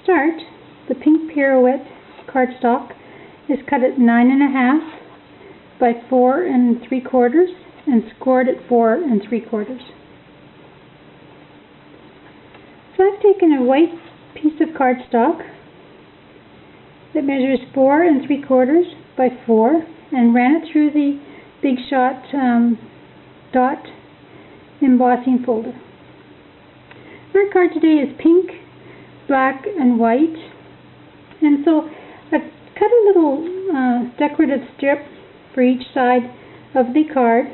start, the pink pirouette cardstock is cut at 9.5 by 4 3/4 and scored at 4 3/4. So I've taken a white piece of cardstock that measures 4 3/4 by 4 and ran it through the Big Shot dot embossing folder. Our card today is pink, black, and white, and so I've cut a little decorative strip for each side of the card,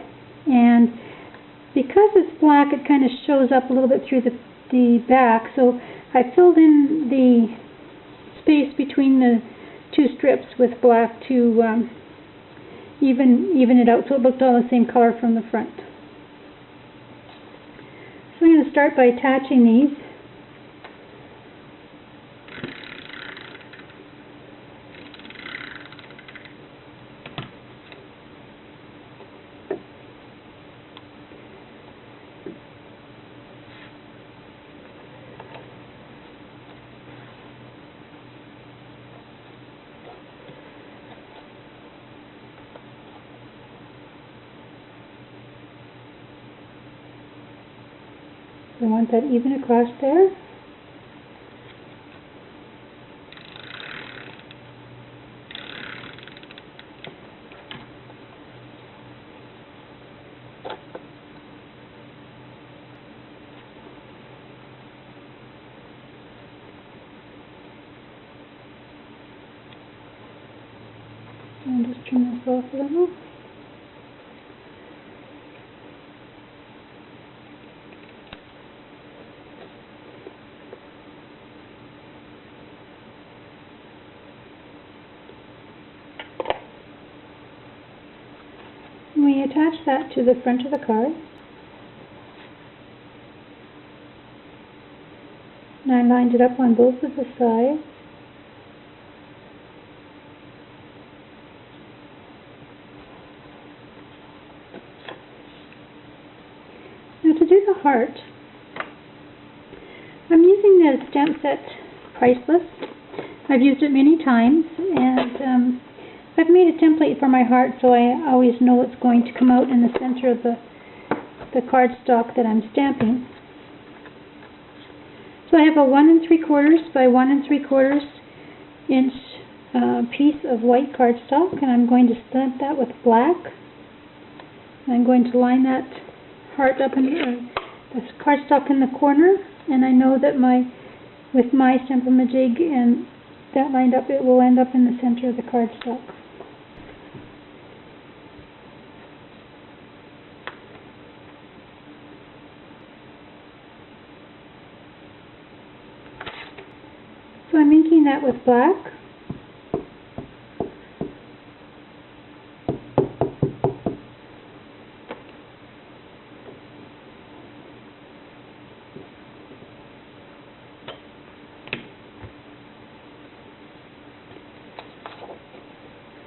and because it's black it kind of shows up a little bit through the back, so I filled in the space between the two strips with black to even it out so it looked all the same color from the front. So I'm going to start by attaching these. I want that even across there. And just trim this off a little. We attach that to the front of the card. And I lined it up on both of the sides. Now to do the heart, I'm using the stamp set Priceless. I've used it many times, and I've made a template for my heart so I always know it's going to come out in the center of the cardstock that I'm stamping. So I have a 1 3/4 by 1 3/4 inch piece of white cardstock, and I'm going to stamp that with black. I'm going to line that heart up in the cardstock in the corner, and I know that with my Stampin' and that lined up, it will end up in the center of the cardstock. So I'm inking that with black.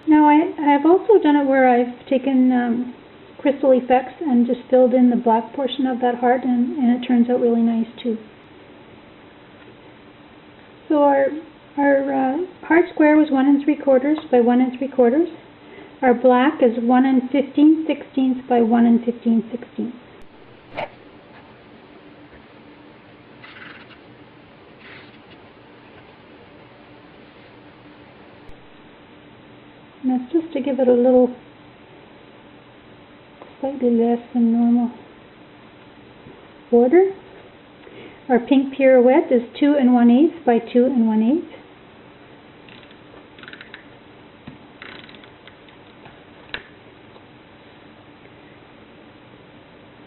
Now I've also done it where I've taken crystal effects and just filled in the black portion of that heart, and it turns out really nice too. So our heart square was 1 3/4 by 1 3/4. Our black is 1 15/16 by 1 15/16. And that's just to give it a little slightly less than normal border. Our pink pirouette is 2 1/8 by 2 1/8.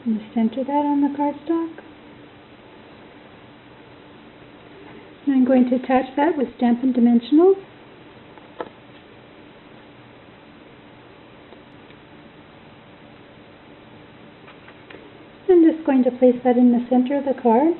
I'm going to center that on the cardstock. And I'm going to attach that with Stampin' Dimensionals. I'm just going to place that in the center of the card.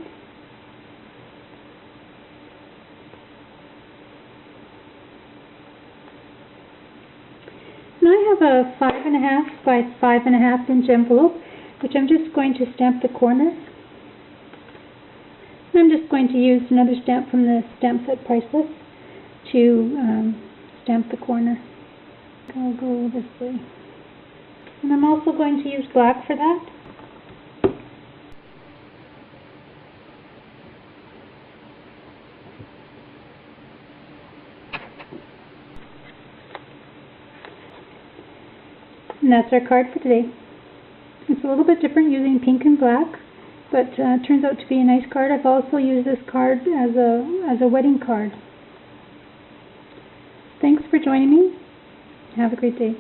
And I have a 5.5 by 5.5 inch envelope, which I'm just going to stamp the corner. I'm just going to use another stamp from the stamp set Priceless to stamp the corner. I'll go this way. And I'm also going to use black for that. And that's our card for today. It's a little bit different using pink and black, but it turns out to be a nice card. I've also used this card as a wedding card. Thanks for joining me. Have a great day.